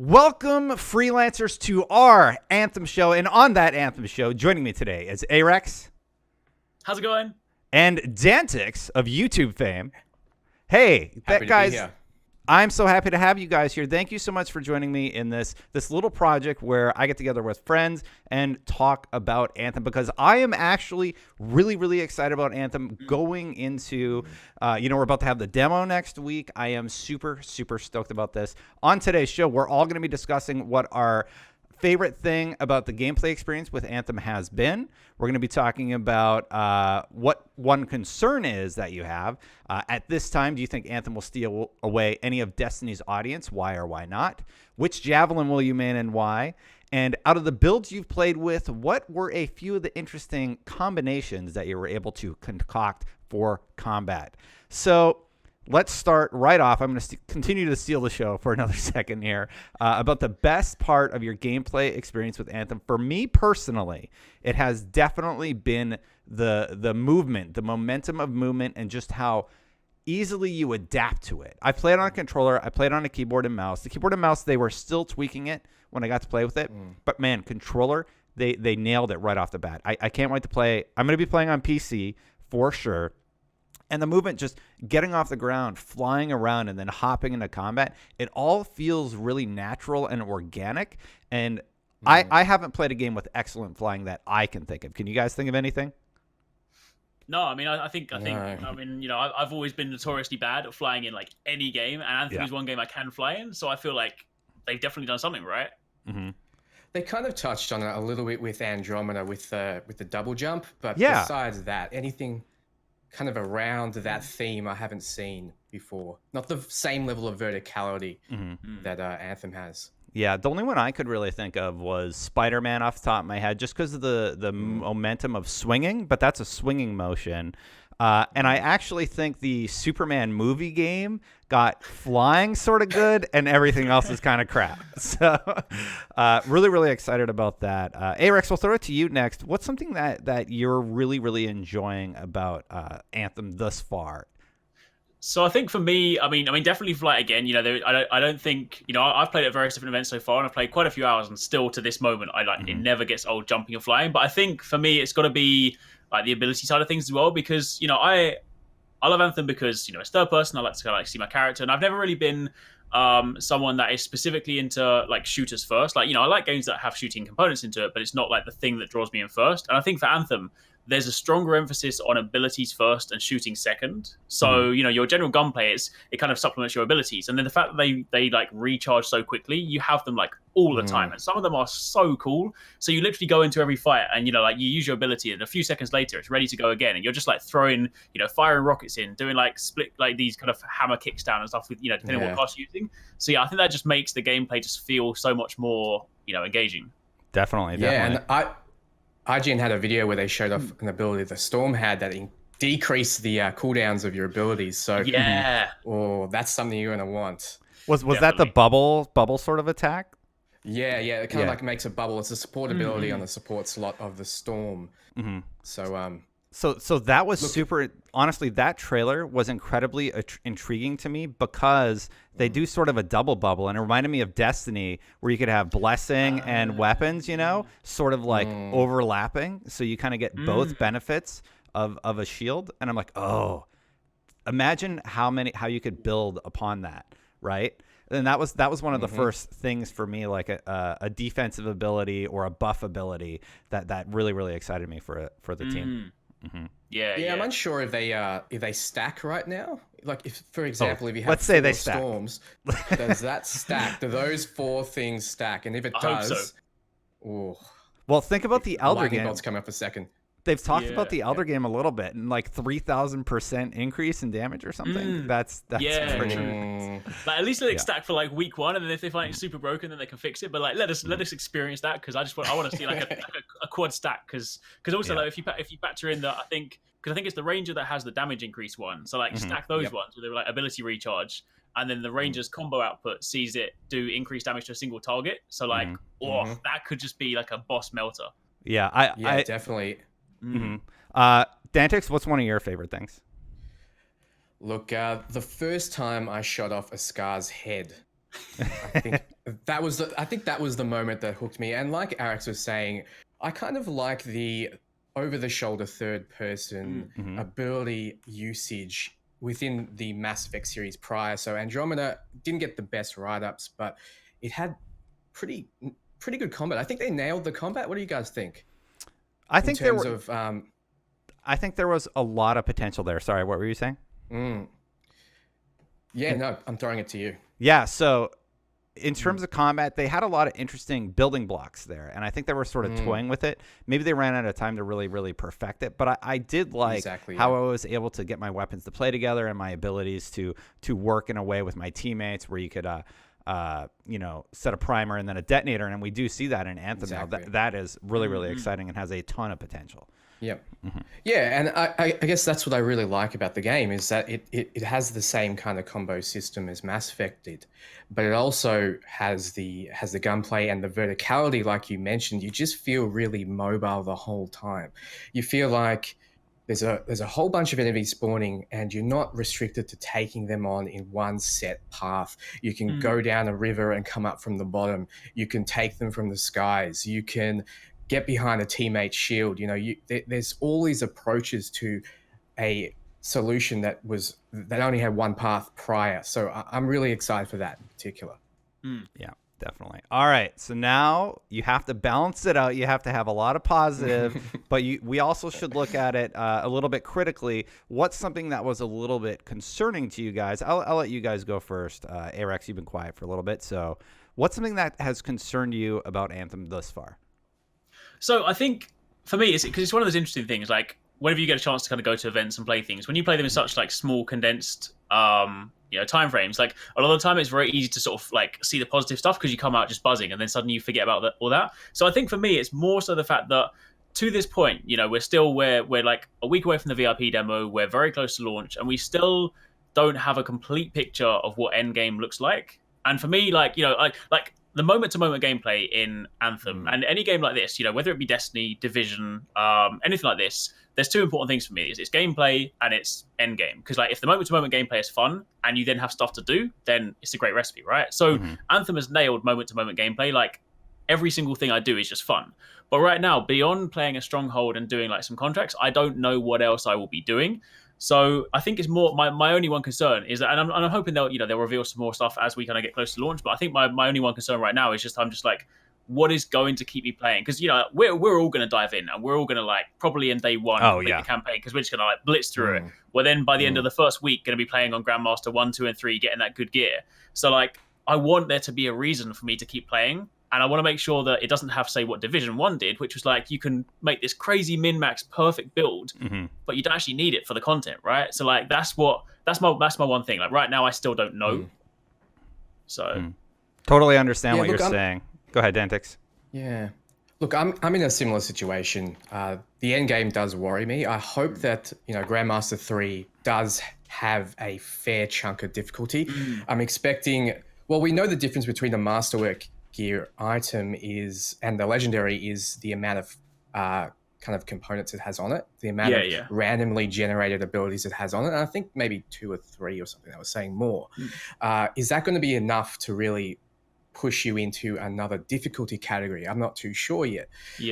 Welcome, freelancers, to our Anthem show. And on that Anthem show, joining me today is Arekkz. How's it going? And Dantics of YouTube fame. Hey, Happy guys, to be here. I'm so happy to have you guys here. Thank you so much for joining me in this little project where I get together with friends and talk about Anthem, because I am actually really excited about Anthem going into, we're about to have the demo next week. I am super stoked about this. On today's show, we're all going to be discussing what our favorite thing about the gameplay experience with Anthem has been. We're going to be talking about what one concern is that you have. At this time, do you think Anthem will steal away any of Destiny's audience? Why or why not? Which Javelin will you main and why? And out of the builds you've played with, what were a few of the interesting combinations that you were able to concoct for combat? So let's start right off. I'm going to continue to steal the show for another second here about the best part of your gameplay experience with Anthem. For me personally, it has definitely been the movement, the momentum of movement, and just how easily you adapt to it. I played on a controller. I played on a keyboard and mouse. The keyboard and mouse, they were still tweaking it when I got to play with it. But man, controller, they nailed it right off the bat. I can't wait to play. I'm going to be playing on PC for sure. And the movement, just getting off the ground, flying around, and then hopping into combat, it all feels really natural and organic. And I haven't played a game with excellent flying that I can think of. Can you guys think of anything? No, I mean, I think, I've always been notoriously bad at flying in like any game, and Anthem is one game I can fly in. So I feel like they've definitely done something right. Mm-hmm. They kind of touched on it a little bit with Andromeda with the double jump, but besides that, anything kind of around that theme I haven't seen before. Not the same level of verticality that Anthem has. Yeah, the only one I could really think of was Spider-Man off the top of my head, just because of the momentum of swinging, but that's a swinging motion. And I actually think the Superman movie game got flying sort of good, and everything else is kind of crap. So really excited about that. Arekkz, we'll throw it to you next. What's something that you're really enjoying about Anthem thus far? So I think for me, I mean, definitely flight again. I don't think, I've played at various different events so far, and I've played quite a few hours, and still to this moment, it never gets old jumping and flying. But I think for me, it's got to be like the ability side of things as well, because I love Anthem because it's third person. I like to kind of see my character, and I've never really been someone that is specifically into like shooters first. I like games that have shooting components into it, but it's not like the thing that draws me in first. And I think for Anthem, there's a stronger emphasis on abilities first and shooting second. So, your general gunplay, it kind of supplements your abilities. And then the fact that they like recharge so quickly, you have them like all the time. And some of them are so cool. So you literally go into every fight and, you use your ability, and a few seconds later, it's ready to go again. And you're just like throwing, firing rockets in, doing like split, like these kind of hammer kicks down and stuff with, depending on what class you're using. So yeah, I think that just makes the gameplay just feel so much more, engaging. Definitely. Yeah, and IGN had a video where they showed off an ability the Storm had that decreased the cooldowns of your abilities. So that's something you're going to want. Was that the bubble sort of attack? Yeah, it kind of like makes a bubble. It's a support ability on the support slot of the Storm. So that was super. Honestly, that trailer was incredibly intriguing to me because they do sort of a double bubble, and it reminded me of Destiny, where you could have blessing and weapons, sort of like overlapping. So you kind of get both benefits of a shield. And I'm like, oh, imagine how you could build upon that, right? And that was one of the first things for me, like a defensive ability or a buff ability that really excited me for the team. Yeah, I'm unsure if they stack right now. Like, if, for example, if you have let's say they stack. Storms, does that stack? Do those four things stack? And if it does, hope so. Well, think about the Elder game. Bolt's coming up a second. They've talked about the Elder game a little bit, and like 3,000% increase in damage or something. That's pretty. Like, at least let it stack for like week one, and then if they find it super broken, then they can fix it. But like, let us experience that, because I want to see like a quad stack, because also like, if you factor in that, I think it's the Ranger that has the damage increase one. So like stack those ones with like ability recharge, and then the Ranger's combo output sees it do increased damage to a single target. So like, that could just be like a boss melter. Yeah, I definitely. Dantics, what's one of your favorite things? Look, the first time I shot off a Scar's head, I think I think that was the moment that hooked me. And like Arekkz was saying, I kind of like the over-the-shoulder third-person ability usage within the Mass Effect series prior. So Andromeda didn't get the best write-ups, but it had pretty good combat. I think they nailed the combat. What do you guys think? I think there was a lot of potential there. Sorry, what were you saying? Yeah, no, I'm throwing it to you. Yeah, so in terms of combat, they had a lot of interesting building blocks there, and I think they were sort of toying with it. Maybe they ran out of time to really perfect it, but I did like how I was able to get my weapons to play together and my abilities to work in a way with my teammates where you could set a primer and then a detonator, and we do see that in Anthem now. That is really exciting and has a ton of potential. Yep. Yeah, and I guess that's what I really like about the game is that it has the same kind of combo system as Mass Effect did, but it also has the gunplay and the verticality, like you mentioned. You just feel really mobile the whole time. You feel like there's a whole bunch of enemies spawning, and you're not restricted to taking them on in one set path. You can go down a river and come up from the bottom. You can take them from the skies. You can get behind a teammate's shield. There's all these approaches to a solution that only had one path prior. So I'm really excited for that in particular. Yeah, definitely. All right, so now you have to balance it out. You have to have a lot of positive, but we also should look at it a little bit critically. What's something that was a little bit concerning to you guys? I'll let you guys go first. Arekkz, you've been quiet for a little bit. So what's something that has concerned you about Anthem thus far? So I think for me, it's because it's one of those interesting things. Like whenever you get a chance to kind of go to events and play things, when you play them in such like small, condensed, time frames, like a lot of the time it's very easy to sort of like see the positive stuff because you come out just buzzing, and then suddenly you forget about all that. So I think for me, it's more so the fact that to this point, we're like a week away from the VIP demo. We're very close to launch, and we still don't have a complete picture of what Endgame looks like. And for me, like the moment-to-moment gameplay in Anthem and any game like this, whether it be Destiny, Division, anything like this, there's two important things for me. It's gameplay and it's endgame. Because if the moment-to-moment gameplay is fun and you then have stuff to do, then it's a great recipe, right? So Anthem has nailed moment-to-moment gameplay. Like every single thing I do is just fun. But right now, beyond playing a stronghold and doing like some contracts, I don't know what else I will be doing. So I think it's more my only one concern is that, and I'm hoping they'll reveal some more stuff as we kind of get close to launch. But I think my only one concern right now is I'm just like, what is going to keep me playing? Because we're all going to dive in and we're all going to like probably in day one complete the campaign because we're just going to like blitz through it. Well, then by the end of the first week, going to be playing on Grandmaster 1, 2, and 3, getting that good gear. So like I want there to be a reason for me to keep playing. And I want to make sure that it doesn't have to say what Division 1 did, which was like you can make this crazy min-max perfect build, but you don't actually need it for the content, right? So like that's my one thing. Like right now I still don't know. So totally understand what you're saying. Go ahead, Dantics. Yeah. Look, I'm in a similar situation. The end game does worry me. I hope that Grandmaster 3 does have a fair chunk of difficulty. I'm expecting. Well, we know the difference between the Masterwork gear item and the legendary is the amount of kind of components it has on it, the amount of randomly generated abilities it has on it. And I think maybe 2 or 3 or something. I was saying more. Is that going to be enough to really push you into another difficulty category? I'm not too sure yet.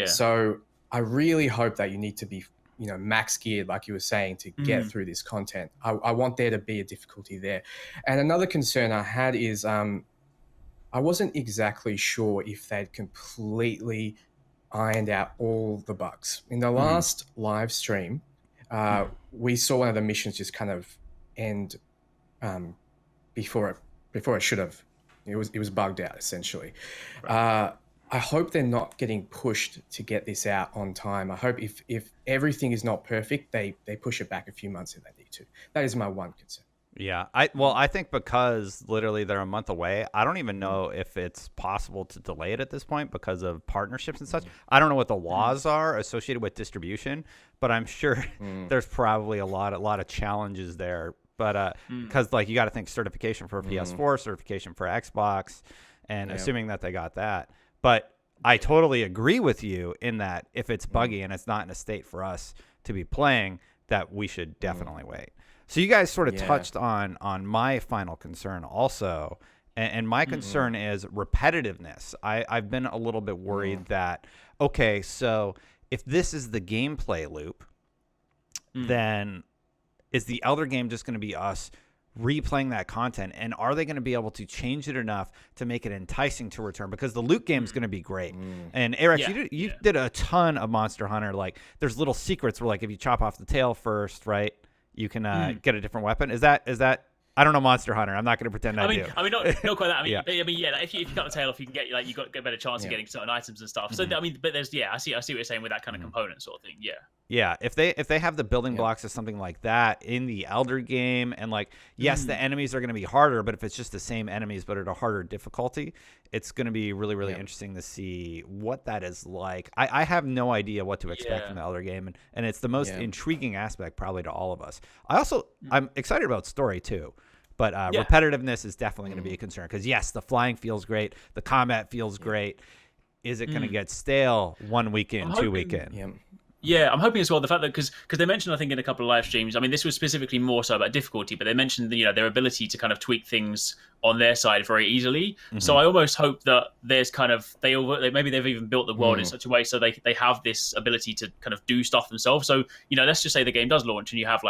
So I really hope that you need to be max geared, like you were saying, to get through this content. I want there to be a difficulty there. And another concern I had is I wasn't exactly sure if they'd completely ironed out all the bugs. In the last live stream, we saw one of the missions just kind of end before it should have. It was bugged out, essentially. I hope they're not getting pushed to get this out on time. I hope if everything is not perfect, they push it back a few months if they need to. That is my one concern. Yeah, I think because literally they're a month away, I don't even know if it's possible to delay it at this point because of partnerships and such. I don't know what the laws are associated with distribution, but I'm sure there's probably a lot of challenges there. But because like you got to think certification for PS4, certification for Xbox, and assuming that they got that. But I totally agree with you in that if it's buggy and it's not in a state for us to be playing, that we should definitely wait. So you guys sort of touched on my final concern also, And my concern is repetitiveness. I've been a little bit worried that, okay, so if this is the gameplay loop, then is the Elder game just going to be us replaying that content? And are they going to be able to change it enough to make it enticing to return? Because the loot game is going to be great. And Arekkz, you did a ton of Monster Hunter. Like, there's little secrets where, like, if you chop off the tail first, right, you can get a different weapon. Is that I don't know Monster Hunter. I'm not going to pretend I do. I mean, not quite that. I mean, if you cut the tail off, you can get you got a better chance of getting certain items and stuff. So I mean, but there's I see what you're saying with that kind of component sort of thing. Yeah, if they have the building blocks of something like that in the Elder game, and like, yes, the enemies are going to be harder, but if it's just the same enemies but at a harder difficulty, it's going to be really interesting to see what that is like. I have no idea what to expect from the Elder game, and it's the most intriguing aspect probably to all of us. I'm excited about story too. But repetitiveness is definitely going to be a concern because, yes, the flying feels great. The combat feels great. Is it going to get stale 1 week in, 2 week in? Yeah, I'm hoping as well the fact that because they mentioned, I think, in a couple of live streams, I mean, this was specifically more so about difficulty, but they mentioned their ability to kind of tweak things on their side very easily. So I almost hope that there's kind of maybe they've even built the world in such a way so they have this ability to kind of do stuff themselves. So let's just say the game does launch and you have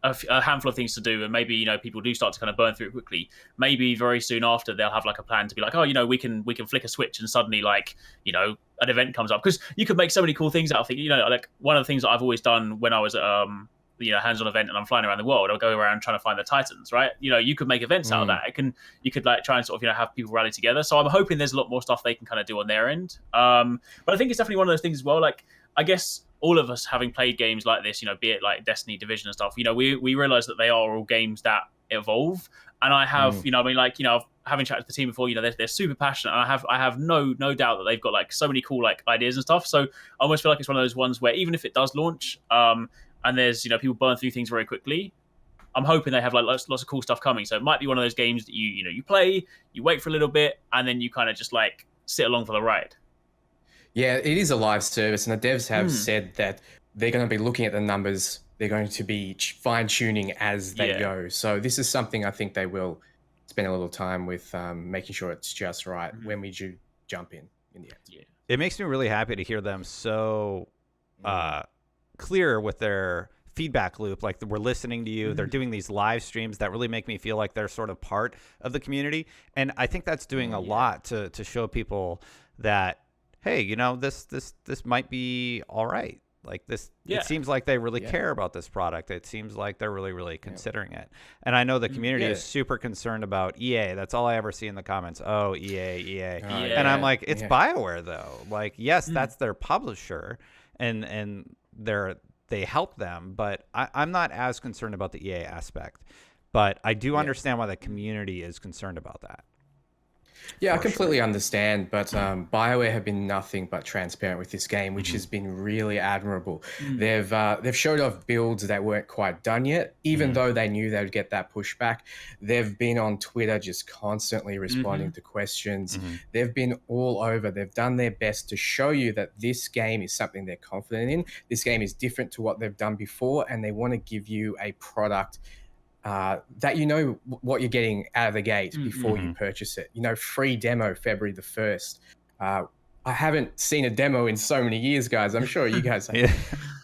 a handful of things to do, and maybe people do start to kind of burn through it quickly. Maybe very soon after they'll have like a plan to be like, we can flick a switch and suddenly an event comes up, because you could make so many cool things out of it. Like one of the things that I've always done when I was hands-on event and I'm flying around the world, I'll go around trying to find the Titans, right? You could make events out of that. You could like try and sort of have people rally together. So I'm hoping there's a lot more stuff they can kind of do on their end. But I think it's definitely one of those things as well. Like, I guess all of us having played games like this, be it like Destiny, Division and stuff, we realize that they are all games that evolve. And I have, having chatted with the team before, they're super passionate. And I have no doubt that they've got like so many cool like ideas and stuff. So I almost feel like it's one of those ones where even if it does launch, and there's, people burn through things very quickly, I'm hoping they have like lots of cool stuff coming. So it might be one of those games that you play, you wait for a little bit, and then you kind of just like sit along for the ride. Yeah, it is a live service, and the devs have said that they're going to be looking at the numbers. They're going to be fine-tuning as they go. So this is something I think they will spend a little time with, making sure it's just right when we do jump in the end. Yeah. It makes me really happy to hear them so clear with their feedback loop. Like, we're listening to you. They're doing these live streams that really make me feel like they're sort of part of the community. And I think that's doing a lot to show people that, hey, this might be all right. Like this, it seems like they really care about this product. It seems like they're really considering it. And I know the community is super concerned about EA. That's all I ever see in the comments. Oh, EA. And I'm like, it's BioWare though. Like, yes, that's their publisher, and they help them, but I'm not as concerned about the EA aspect. But I do understand why the community is concerned about that. Yeah, I completely understand, but BioWare have been nothing but transparent with this game, which has been really admirable. They've showed off builds that weren't quite done yet, even though they knew they would get that pushback. They've been on Twitter just constantly responding to questions. They've been all over. They've done their best to show you that this game is something they're confident in. This game is different to what they've done before, and they want to give you a product that what you're getting out of the gate before you purchase it. Free demo February the 1st. I haven't seen a demo in so many years, guys. I'm sure you guys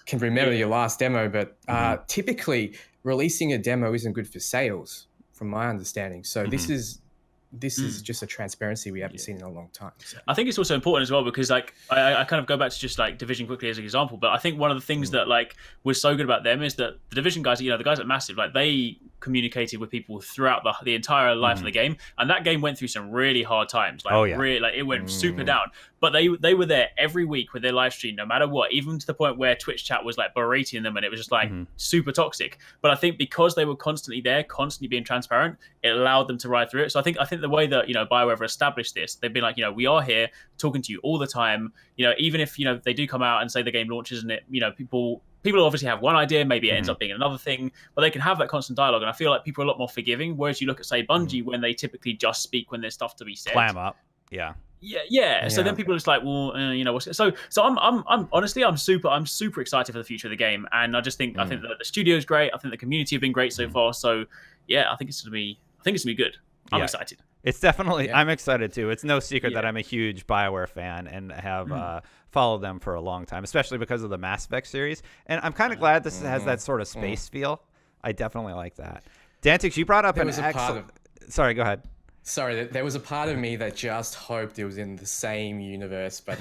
can remember your last demo, but typically releasing a demo isn't good for sales, from my understanding. So this is just a transparency we haven't seen in a long time. So. I think it's also important as well because like I kind of go back to just like Division quickly as an example, but I think one of the things that like was so good about them is that the Division guys, the guys at Massive, like they communicated with people throughout the entire life of the game, and that game went through some really hard times. Like really, like it went super down. But they were there every week with their live stream, no matter what, even to the point where Twitch chat was like berating them and it was just like super toxic. But I think because they were constantly there, constantly being transparent, it allowed them to ride through it. So I think the way that BioWare have established this, they've been like, we are here talking to you all the time. Even if they do come out and say the game launches and it, people obviously have one idea, maybe it ends up being another thing, but they can have that constant dialogue. And I feel like people are a lot more forgiving. Whereas you look at, say, Bungie, when they typically just speak when there's stuff to be said. Clam up. Yeah. So then people are just like, well, what's so I'm honestly, I'm super excited for the future of the game. And I just think, I think that the studio's great. I think the community have been great so far. So yeah, I think it's going to be good. I'm excited. It's definitely, I'm excited too. It's no secret that I'm a huge BioWare fan and have followed them for a long time, especially because of the Mass Effect series. And I'm kind of glad this has that sort of space feel. I definitely like that. Dantics, you brought up an excellent... Sorry, go ahead. Sorry, there was a part of me that just hoped it was in the same universe, but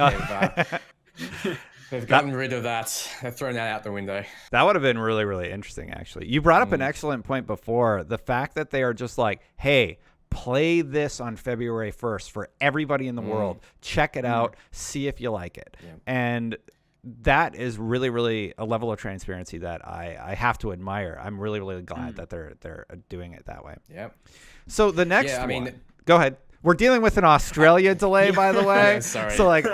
they've gotten rid of that. They've thrown that out the window. That would have been really, really interesting, actually. You brought up an excellent point before. The fact that they are just like, hey, play this on February 1st for everybody in the world. Check it out. See if you like it. Yeah. And that is really, really a level of transparency that I have to admire. I'm really, really glad that they're doing it that way. Yep. So the next one, go ahead. We're dealing with an Australia delay, by the way. Yeah, sorry. So like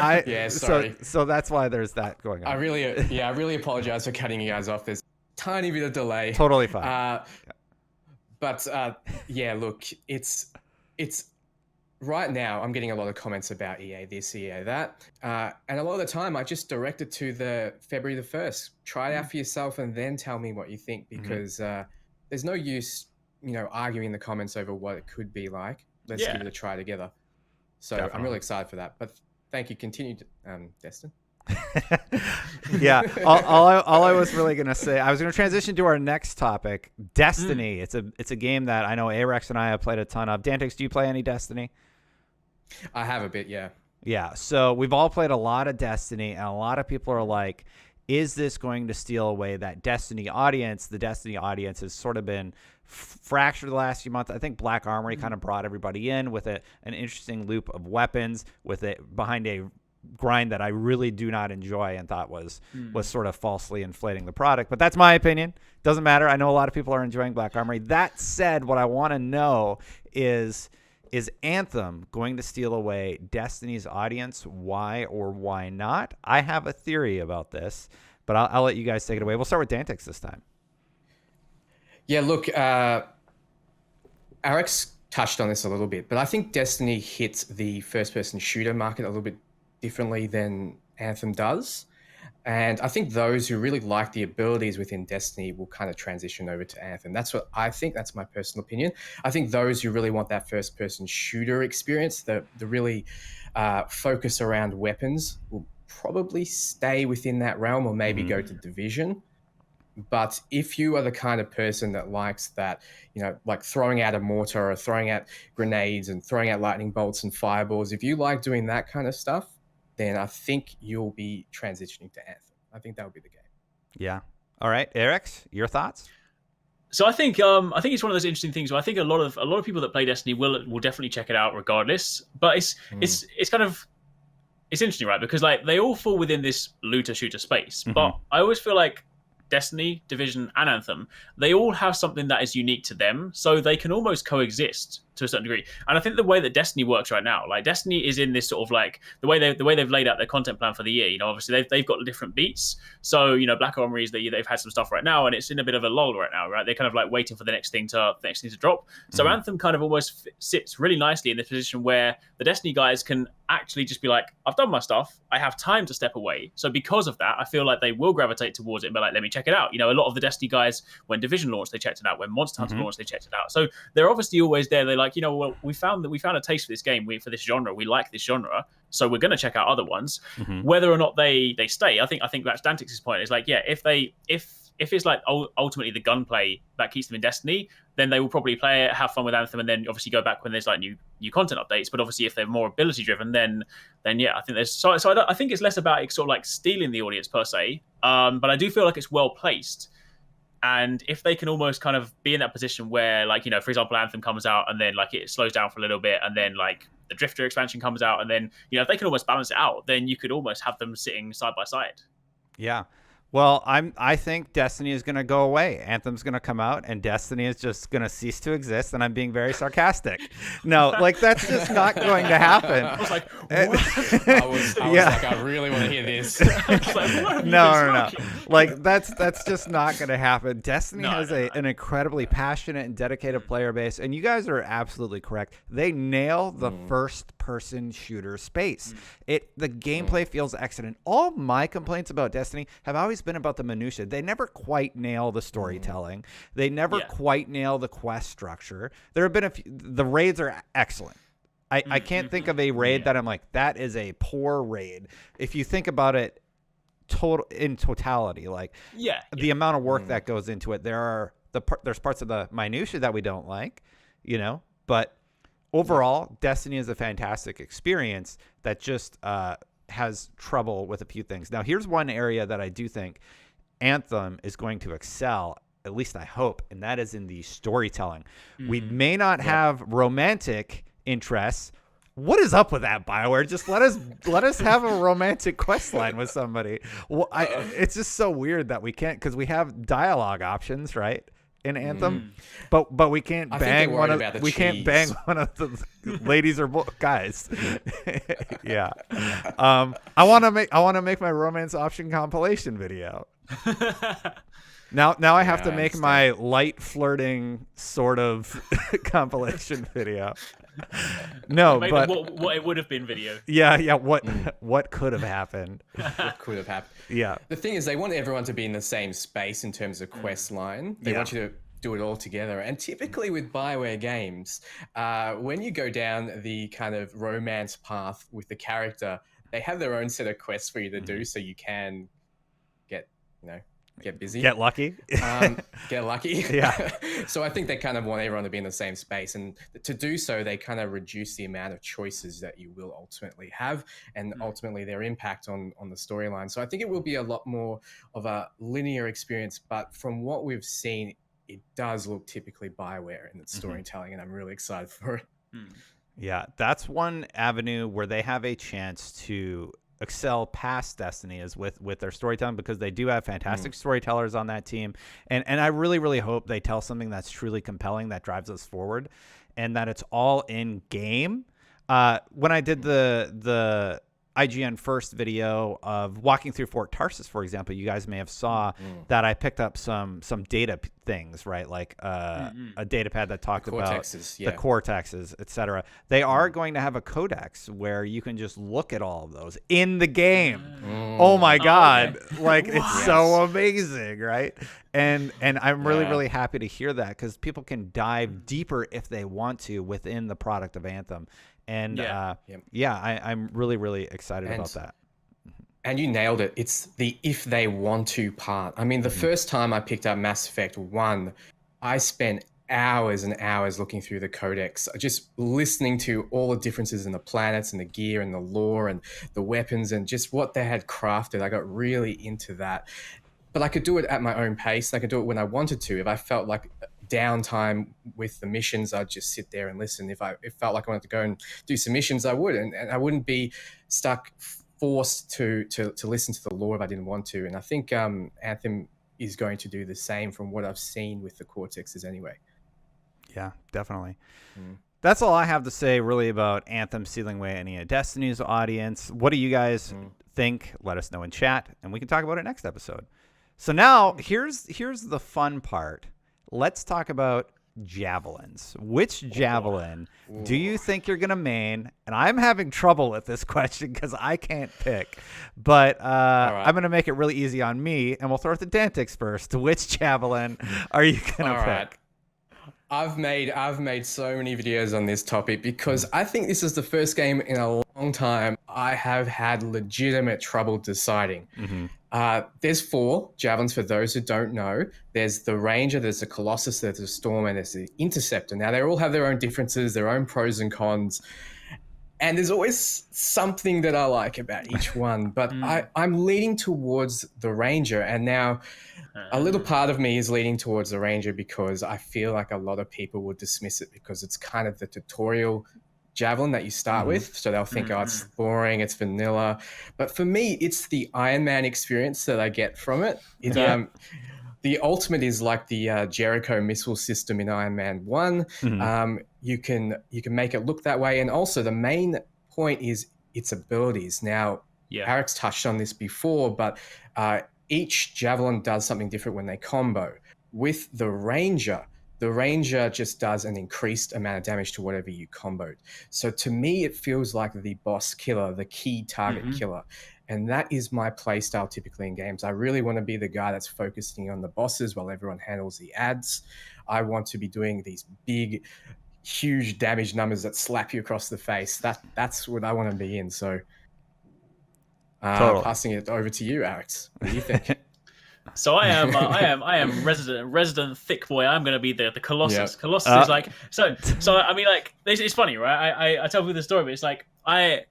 sorry. So that's why there's that going on. I really apologize for cutting you guys off. There's a tiny bit of delay. Totally fine. But look, it's right now I'm getting a lot of comments about EA this, EA that. And a lot of the time I just direct it to the February the 1st. Try it out for yourself and then tell me what you think, because there's no use, arguing in the comments over what it could be like. Let's give it a try together. So definitely. I'm really excited for that. But thank you. Continue, Destin. Yeah. All I was really gonna say, I was gonna transition to our next topic, Destiny. It's a game that I know Arekkz and I have played a ton of. Dantics, do you play any Destiny? I have a bit, yeah. Yeah. So we've all played a lot of Destiny, and a lot of people are like, is this going to steal away that Destiny audience? The Destiny audience has sort of been fractured the last few months. I think Black Armory kind of brought everybody in with an interesting loop of weapons with it behind a grind that I really do not enjoy and thought was sort of falsely inflating the product. But that's my opinion. Doesn't matter. I know a lot of people are enjoying Black Armory. That said, what I want to know is Anthem going to steal away Destiny's audience? Why or why not? I have a theory about this, but I'll let you guys take it away. We'll start with Dantics this time. Yeah, look, Arekkz touched on this a little bit, but I think Destiny hits the first-person shooter market a little bit differently than Anthem does. And I think those who really like the abilities within Destiny will kind of transition over to Anthem. That's what I think. That's my personal opinion. I think those who really want that first-person shooter experience, the really focus around weapons, will probably stay within that realm or maybe go to Division. But if you are the kind of person that likes that, like throwing out a mortar or throwing out grenades and throwing out lightning bolts and fireballs, if you like doing that kind of stuff, then I think you'll be transitioning to Anthem. I think that would be the game. Yeah. All right, Arekkz, your thoughts? So I think it's one of those interesting things where I think a lot of people that play Destiny will definitely check it out regardless. But it's kind of, it's interesting, right? Because like they all fall within this looter shooter space. But I always feel like Destiny, Division, and Anthem, they all have something that is unique to them, so they can almost coexist to a certain degree. And I think the way that Destiny works right now, like Destiny is in this sort of like the way they've laid out their content plan for the year. Obviously they've got different beats. So Black Armory is they've had some stuff right now, and it's in a bit of a lull right now, right? They're kind of like waiting for the next thing to drop. So Anthem kind of almost sits really nicely in this position where the Destiny guys can actually just be like, I've done my stuff, I have time to step away. So because of that, I feel like they will gravitate towards it and be like, let me check it out. A lot of the Destiny guys, when Division launched, they checked it out. When Monster Hunter launched, they checked it out. So they're obviously always there. They're like, well, we found a taste for this game, for this genre. We like this genre, so we're going to check out other ones. Whether or not they stay, I think that's Dantics' point. It's like, yeah, if it's like ultimately the gunplay that keeps them in Destiny, then they will probably play it, have fun with Anthem, and then obviously go back when there's like new content updates. But obviously, if they're more ability driven, then yeah, I think there's so I think it's less about sort of like stealing the audience per se, but I do feel like it's well placed. And if they can almost kind of be in that position where, like, for example, Anthem comes out and then like it slows down for a little bit, and then like the Drifter expansion comes out, and then if they can almost balance it out, then you could almost have them sitting side by side. Yeah. Well, I think Destiny is going to go away. Anthem's going to come out, and Destiny is just going to cease to exist. And I'm being very sarcastic. No, like that's just not going to happen. I was like, what? I was like, I really want to hear this. No. Like that's just not going to happen. Destiny has an incredibly passionate and dedicated player base, and you guys are absolutely correct. They nail the first-person shooter space. The gameplay feels excellent. All my complaints about Destiny have always always been about the minutia. They never quite nail the storytelling. They never quite nail the quest structure. There have been the raids are excellent. I can't think of a raid that I'm like, that is a poor raid. If you think about it in totality, like the amount of work that goes into it, there's parts of the minutia that we don't like, but overall, Destiny is a fantastic experience that just has trouble with a few things. Now, here's one area that I do think Anthem is going to excel, at least I hope, and that is in the storytelling. We may not have romantic interests. What is up with that, BioWare? Just let us have a romantic quest line with somebody. Well, it's just so weird that we can't, because we have dialogue options, right, in Anthem, but we can't bang one of the ladies or guys. Yeah, I want to make my romance option compilation video. Now I have to make my light flirting sort of compilation video. No, but what it would have been video. Yeah. What could have happened? What could have happened? Yeah. The thing is, they want everyone to be in the same space in terms of quest line. They want you to do it all together. And typically with BioWare games, when you go down the kind of romance path with the character, they have their own set of quests for you to do, so you can get busy, get lucky. Get lucky. Yeah. So I think they kind of want everyone to be in the same space, and to do so, they kind of reduce the amount of choices that you will ultimately have, and ultimately their impact on the storyline. So I think it will be a lot more of a linear experience, but from what we've seen, it does look typically BioWare in its storytelling, and I'm really excited for it. Yeah, that's one avenue where they have a chance to excel past Destiny is with their storytelling, because they do have fantastic storytellers on that team, and I really, really hope they tell something that's truly compelling that drives us forward, and that it's all in game. When I did the IGN first video of walking through Fort Tarsus, for example, you guys may have saw that I picked up some data things, right? Like a data pad that talked about the cortexes, etc. They are going to have a codex where you can just look at all of those in the game. Oh my God. Like, it's so amazing, right? And I'm really, really happy to hear that, because people can dive deeper if they want to within the product of Anthem. And I'm really, really excited about that. And you nailed it. It's the if they want to part. I mean, the first time I picked up Mass Effect 1, I spent hours and hours looking through the codex, just listening to all the differences in the planets and the gear and the lore and the weapons and just what they had crafted. I got really into that. But I could do it at my own pace. I could do it when I wanted to. If I felt like downtime with the missions, I'd just sit there and listen. If it felt like I wanted to go and do some missions, I would, and I wouldn't be forced to listen to the lore if I didn't want to. And I think Anthem is going to do the same from what I've seen with the cortexes anyway. Yeah, definitely. That's all I have to say really about Anthem sealing away any of Destiny's audience. What do you guys think? Let us know in chat, and we can talk about it next episode. So now here's the fun part. Let's talk about javelins. Which javelin do you think you're going to main? And I'm having trouble with this question because I can't pick. But I'm going to make it really easy on me, and we'll throw it to Dantics first. Which javelin are you going to pick? I've made so many videos on this topic because I think this is the first game in a long time I have had legitimate trouble deciding. There's 4 javelins for those who don't know. There's the Ranger, there's the Colossus, there's the Storm, and there's the Interceptor. Now, they all have their own differences, their own pros and cons. And there's always something that I like about each one. But I'm leaning towards the Ranger. And now a little part of me is leaning towards the Ranger because I feel like a lot of people would dismiss it because it's kind of the tutorial javelin that you start with. So they'll think, oh, it's boring, it's vanilla. But for me, it's the Iron Man experience that I get from it. The ultimate is like the Jericho missile system in Iron Man 1. You can make it look that way. And also the main point is its abilities. Now, Arekkz touched on this before, but each javelin does something different when they combo. With the Ranger just does an increased amount of damage to whatever you comboed. So to me, it feels like the boss killer, the key target killer. And that is my playstyle typically in games. I really want to be the guy that's focusing on the bosses while everyone handles the ads. I want to be doing these big, huge damage numbers that slap you across the face. That's what I want to be in. So Totally. Passing it over to you, Arekkz. What do you think? So I am resident thick boy. I'm going to be the Colossus. Yep. Colossus is like so. I mean, like it's funny, right? I tell people the story, but it's like I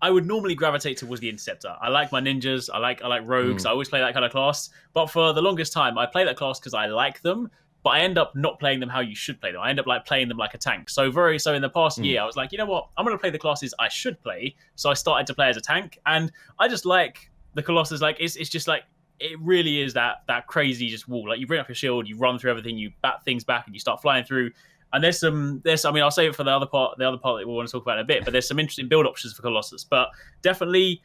would normally gravitate towards the Interceptor. I like my ninjas. I like rogues. I always play that kind of class. But for the longest time, I play that class because I like them. But I end up not playing them how you should play them. I end up like playing them like a tank. So in the past year, I was like, you know what? I'm going to play the classes I should play. So I started to play as a tank, and I just like the Colossus. Like it's just like. It really is that crazy just wall. Like you bring up your shield, you run through everything, you bat things back, and you start flying through. And there's I mean, I'll save it for the other part that we want to talk about in a bit. But there's some interesting build options for Colossus. But definitely,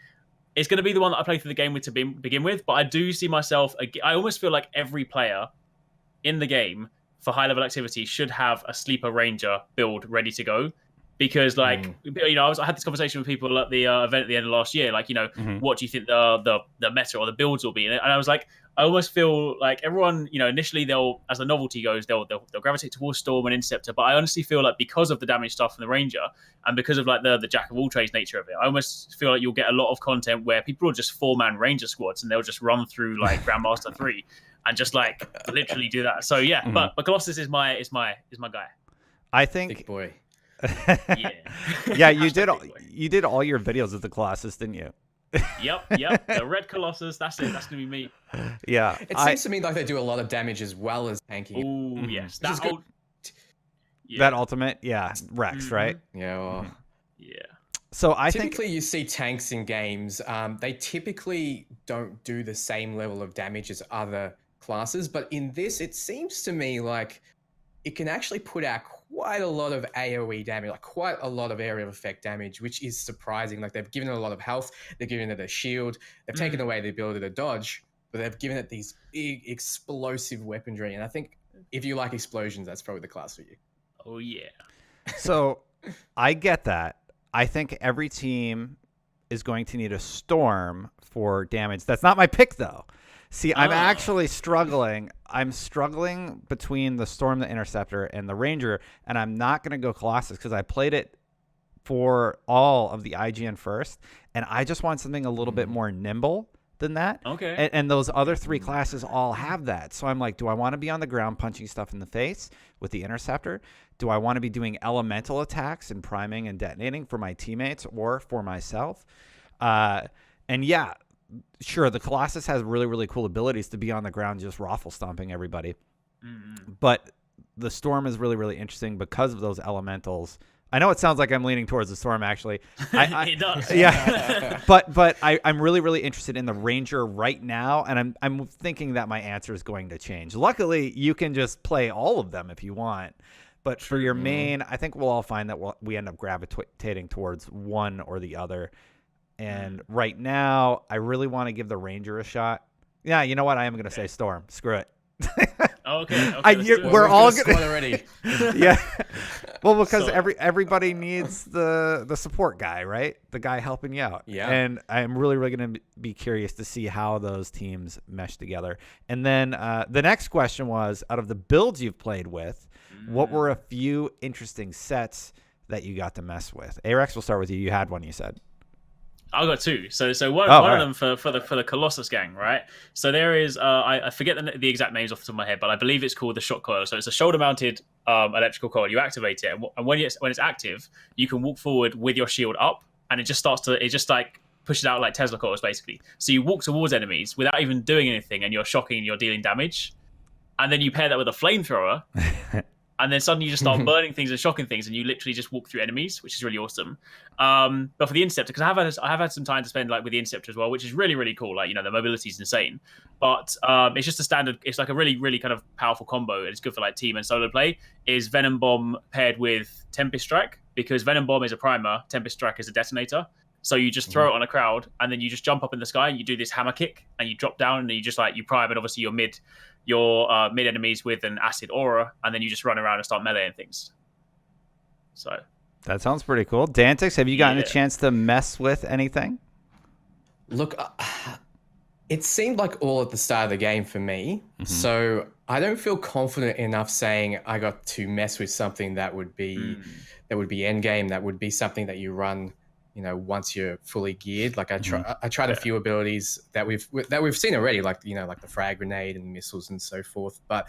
it's going to be the one that I play through the game with to begin with. But I do see myself. I almost feel like every player in the game for high level activity should have a sleeper ranger build ready to go. Because, like, you know, I had this conversation with people at the event at the end of last year. Like, you know, what do you think the meta or the builds will be? And I was like, I almost feel like everyone, you know, initially as the novelty goes, they'll gravitate towards Storm and Interceptor. But I honestly feel like because of the damage stuff from the Ranger and because of like the jack of all trades nature of it, I almost feel like you'll get a lot of content where people will just 4-man Ranger squads and they'll just run through like Grandmaster 3 and just like literally do that. So yeah, but Colossus is my guy. I think. Big boy. Yeah, you did all your videos with the Colossus, didn't you? Yep. The red Colossus. That's it. That's gonna be me. Yeah. It seems to me like they do a lot of damage as well as tanking. Oh yes, that ultimate, Rex, right? Yeah. Well, yeah. So I typically you see tanks in games. They typically don't do the same level of damage as other classes, but in this, it seems to me like it can actually put out quite a lot of AoE damage, like quite a lot of area of effect damage, which is surprising. Like they've given it a lot of health, they've given it a shield, they've taken away the ability to dodge, but they've given it these big explosive weaponry. And I think if you like explosions, that's probably the class for you. Oh yeah. So I get that. I think every team is going to need a Storm for damage. That's not my pick though. See, I'm actually struggling. I'm struggling between the Storm, the Interceptor, and the Ranger, and I'm not going to go Colossus because I played it for all of the IGN first, and I just want something a little bit more nimble than that. Okay. And those other three classes all have that. So I'm like, do I want to be on the ground punching stuff in the face with the Interceptor? Do I want to be doing elemental attacks and priming and detonating for my teammates or for myself? And yeah, sure, the Colossus has really, really cool abilities to be on the ground just raffle stomping everybody. But the Storm is really, really interesting because of those elementals. I know it sounds like I'm leaning towards the Storm, actually. It does. Yeah. but I'm really, really interested in the Ranger right now, and I'm thinking that my answer is going to change. Luckily, you can just play all of them if you want. But for your main, I think we'll all find that we end up gravitating towards one or the other. And right now, I really want to give the Ranger a shot. Yeah, you know what? I am going to say Storm. Screw it. Okay. We're all going already. Yeah. Well, because everybody needs the support guy, right? The guy helping you out. Yeah. And I'm really, really going to be curious to see how those teams mesh together. And then the next question was, out of the builds you've played with, what were a few interesting sets that you got to mess with? Arekkz, we'll start with you. You had one, you said. I got two. So one of them for the Colossus gang, right? So there is I forget the exact names off the top of my head, but I believe it's called the shock coil. So it's a shoulder-mounted electrical coil. You activate it, and when it's active, you can walk forward with your shield up, and it just like pushes out like Tesla coils basically. So you walk towards enemies without even doing anything, and you're shocking and you're dealing damage. And then you pair that with a flamethrower. And then suddenly you just start burning things and shocking things, and you literally just walk through enemies, which is really awesome. But for the Interceptor, because I have had some time to spend like with the Interceptor as well, which is really, really cool. Like, you know, the mobility is insane. But it's just a standard. It's like a really, really kind of powerful combo. It's good for like team and solo play. Is Venom Bomb paired with Tempest Strike, because Venom Bomb is a primer, Tempest Strike is a detonator. So you just throw it on a crowd, and then you just jump up in the sky, and you do this hammer kick, and you drop down, and you just like you prime, and obviously your mid enemies with an acid aura, and then you just run around and start meleeing things. So that sounds pretty cool. Dantics, have you gotten a chance to mess with anything? Look, it seemed like all at the start of the game for me. So I don't feel confident enough saying I got to mess with something that would be end game. That would be something that you run, once you're fully geared. Like I tried a few abilities that we've seen already, like like the frag grenade and missiles and so forth. But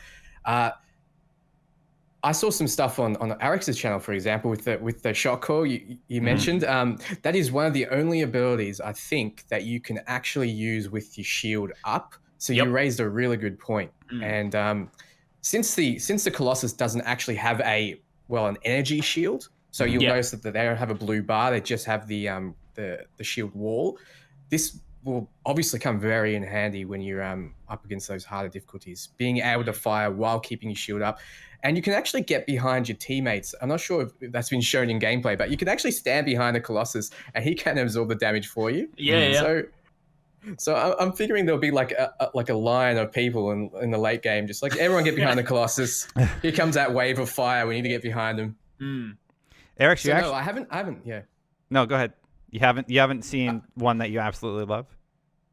I saw some stuff on Arekkz's channel, for example, with the shot call you mentioned. That is one of the only abilities I think that you can actually use with your shield up. So you raised a really good point. And since the Colossus doesn't actually have an energy shield, so you'll notice that they don't have a blue bar; they just have the shield wall. This will obviously come very in handy when you're up against those harder difficulties. Being able to fire while keeping your shield up. And you can actually get behind your teammates. I'm not sure if that's been shown in gameplay, but you can actually stand behind a Colossus and he can absorb the damage for you. So I'm figuring there'll be like a line of people in the late game, just like everyone get behind the Colossus. Here comes that wave of fire. We need to get behind them. Arekkz, no, I haven't. Yeah. No, go ahead. You haven't seen one that you absolutely love?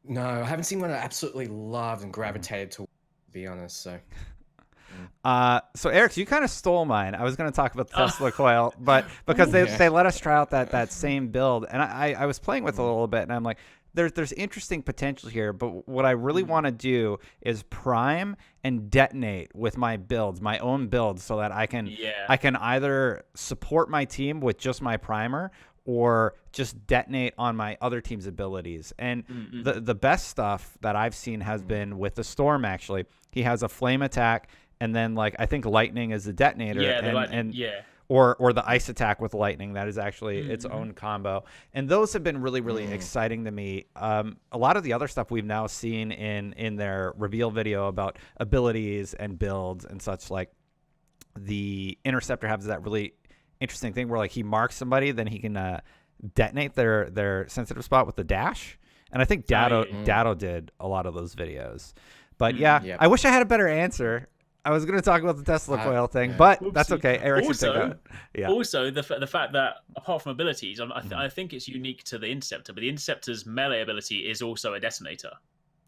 No, I haven't seen one I absolutely loved and gravitated to be honest. So Arekkz, you kind of stole mine. I was going to talk about the Tesla coil, but because they let us try out that same build, and I was playing with it a little bit, and I'm like, there's interesting potential here, but what I really want to do is prime and detonate with my builds, my own builds, so that I can either support my team with just my primer or just detonate on my other team's abilities. And the best stuff that I've seen has been with the Storm. Actually, he has a flame attack, and then I think lightning is the detonator, or the ice attack with lightning. That is actually its own combo, and those have been really, really exciting to me. A lot of the other stuff we've now seen in their reveal video about abilities and builds and such, like the Interceptor has that really interesting thing where he marks somebody, then he can detonate their sensitive spot with the dash. And I think Dado did a lot of those videos. But I wish I had a better answer. I was going to talk about the Tesla coil thing, but that's okay. Eric should take that. Also, the fact that apart from abilities, I think it's unique to the Interceptor, but the Interceptor's melee ability is also a detonator.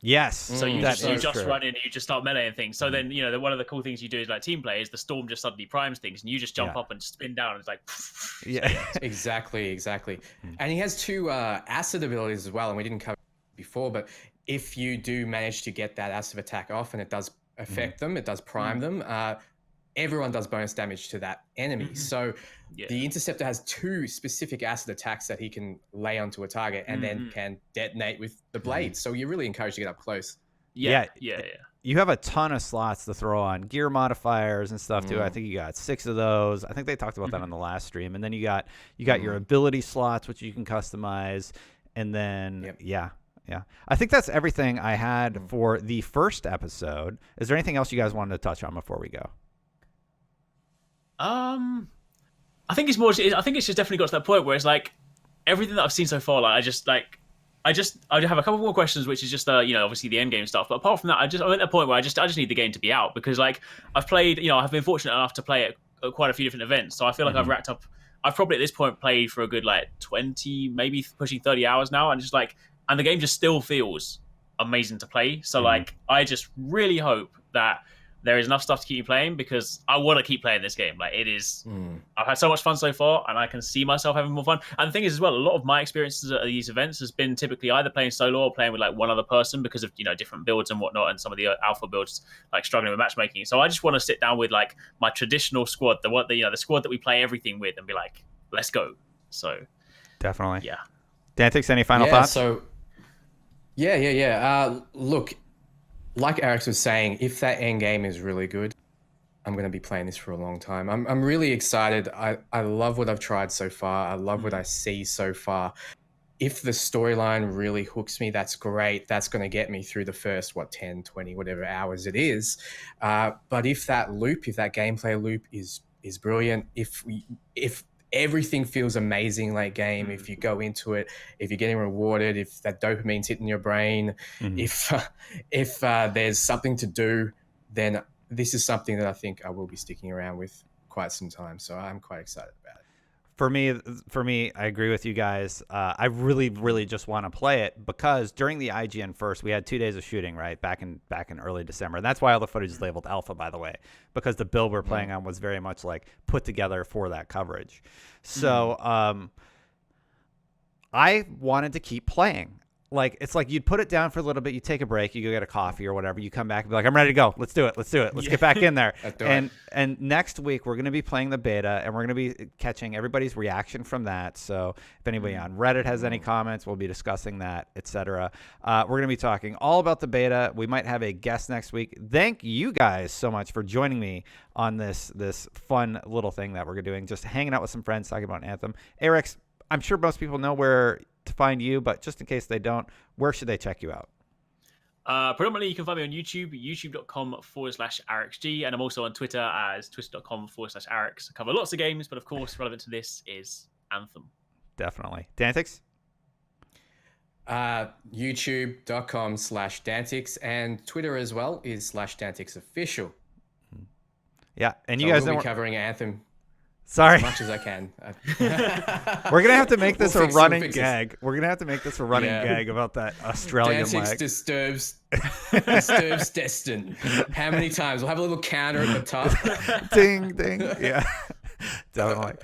Yes. So you just run in and you just start meleeing things. So then, one of the cool things you do is team play is the Storm just suddenly primes things and you just jump up and spin down and it's like... Exactly. And he has two acid abilities as well, and we didn't cover it before, but if you do manage to get that acid attack off and it does affect them, it does prime them, everyone does bonus damage to that enemy. So the Interceptor has two specific acid attacks that he can lay onto a target and then can detonate with the blades. So you're really encouraged to get up close. Yeah. You have a ton of slots to throw on, gear modifiers and stuff too. I think you got 6 of those. I think they talked about that on the last stream. And then you got your ability slots, which you can customize. And then I think that's everything I had for the first episode. Is there anything else you guys wanted to touch on before we go? I think it's just definitely got to that point where it's everything that I've seen so far. I have a couple more questions, which is just obviously the end game stuff. But apart from that, I'm at that point where I just need the game to be out, because I've played, I've been fortunate enough to play at quite a few different events. So I feel like I've racked up. I've probably at this point played for a good 20, maybe pushing 30 hours now, and just and the game just still feels amazing to play. So I just really hope that there is enough stuff to keep me playing, because I want to keep playing this game. It is, I've had so much fun so far, and I can see myself having more fun. And the thing is as well, a lot of my experiences at these events has been typically either playing solo or playing with one other person because of, different builds and whatnot, and some of the alpha builds, struggling with matchmaking. So I just want to sit down with my traditional squad, the squad that we play everything with, and be let's go. So definitely. Yeah. Dantics, any final thoughts? So look, like Arekkz was saying, if that end game is really good, I'm going to be playing this for a long time. I'm really excited. I love what I've tried so far. I love what I see so far. If the storyline really hooks me, that's great. That's going to get me through the first, 10, 20, whatever hours it is. But if that gameplay loop is brilliant, if everything feels amazing late game, if you go into it, if you're getting rewarded, if that dopamine's hitting your brain, if there's something to do, then this is something that I think I will be sticking around with quite some time. So I'm quite excited about it. For me, I agree with you guys. I really, really just want to play it because during the IGN first, we had 2 days of shooting, right? Back in early December. And that's why all the footage is labeled alpha, by the way, because the build we're playing on was very much like put together for that coverage. So I wanted to keep playing. Like, it's like you'd put it down for a little bit, you take a break, you go get a coffee or whatever, you come back and be like, I'm ready to go. Let's do it. Let's get back in there. And next week we're going to be playing the beta, and we're going to be catching everybody's reaction from that. So if anybody on Reddit has any comments, we'll be discussing that, etc. We're going to be talking all about the beta. We might have a guest next week. Thank you guys so much for joining me on this fun little thing that we're doing, just hanging out with some friends talking about Anthem. Arekkz, I'm sure most people know where to find you, but just in case they don't, where should they check you out? Predominantly, you can find me on YouTube, youtube.com/ArexG, and I'm also on Twitter as twitter.com/Arekkz. I cover lots of games, but of course, relevant to this is Anthem. Definitely. Dantics? youtube.com/Dantics, and Twitter as well is /DanticsOfficial. Yeah, and so you guys will know be covering Anthem. Sorry. As much as I can. We're going to have to make this a running gag. We're going to have to make this a running gag about that Australian Dantics leg. disturbs Destin. How many times? We'll have a little counter at the top. Ding, ding. Yeah, definitely.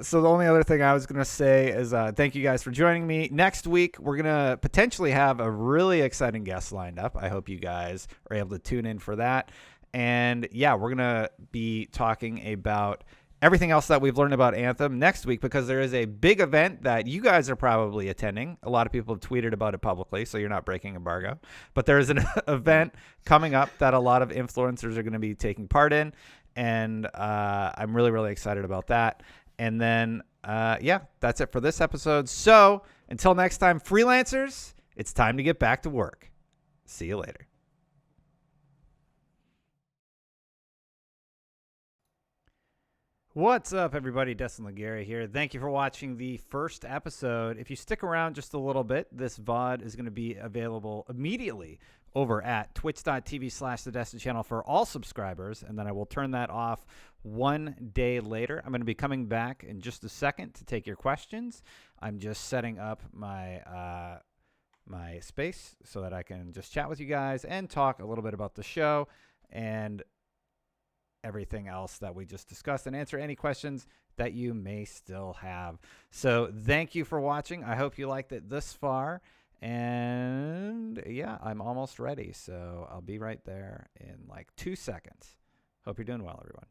So the only other thing I was going to say is thank you guys for joining me. Next week, we're going to potentially have a really exciting guest lined up. I hope you guys are able to tune in for that. And yeah, we're going to be talking about everything else that we've learned about Anthem next week, because there is a big event that you guys are probably attending. A lot of people have tweeted about it publicly, so you're not breaking embargo. But there is an event coming up that a lot of influencers are going to be taking part in, and I'm really, really excited about that. And then, yeah, that's it for this episode. So until next time, freelancers, it's time to get back to work. See you later. What's up, everybody? Destin Legary here. Thank you for watching the first episode. If you stick around just a little bit, this VOD is going to be available immediately over at twitch.tv/The Destin Channel for all subscribers, and then I will turn that off 1 day later. I'm going to be coming back in just a second to take your questions. I'm just setting up my my space so that I can just chat with you guys and talk a little bit about the show and everything else that we just discussed, and answer any questions that you may still have. So thank you for watching. I hope you liked it this far. And yeah, I'm almost ready. So I'll be right there in like 2 seconds. Hope you're doing well, everyone.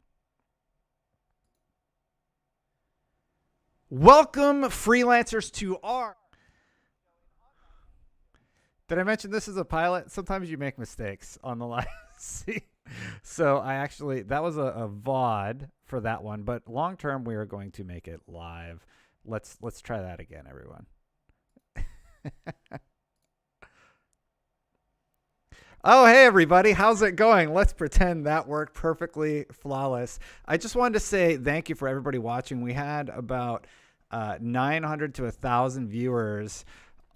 Welcome, freelancers, to our... Did I mention this is a pilot? Sometimes you make mistakes on the live. See? So that was a VOD for that one, but long term we are going to make it live. Let's try that again, everyone. Oh, hey everybody, how's it going? Let's pretend that worked perfectly flawless. I just wanted to say thank you for everybody watching. We had about 900 to 1,000 viewers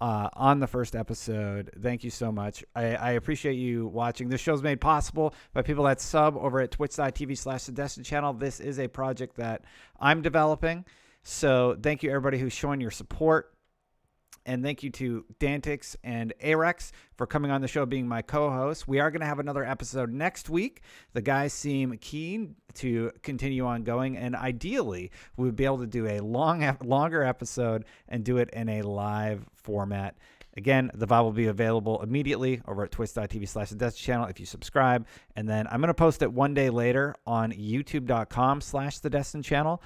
on the first episode. Thank you so much. I appreciate you watching. This show's made possible by people that sub over at twitch.tv/The Destin Channel. This is a project that I'm developing. So thank you everybody who's showing your support. And thank you to Dantics and Arekkz for coming on the show, being my co-host. We are going to have another episode next week. The guys seem keen to continue on going, and ideally, we would be able to do a longer episode and do it in a live format. Again, the VOD will be available immediately over at twitch.tv/The Destin Channel if you subscribe. And then I'm going to post it 1 day later on youtube.com/The Destin Channel.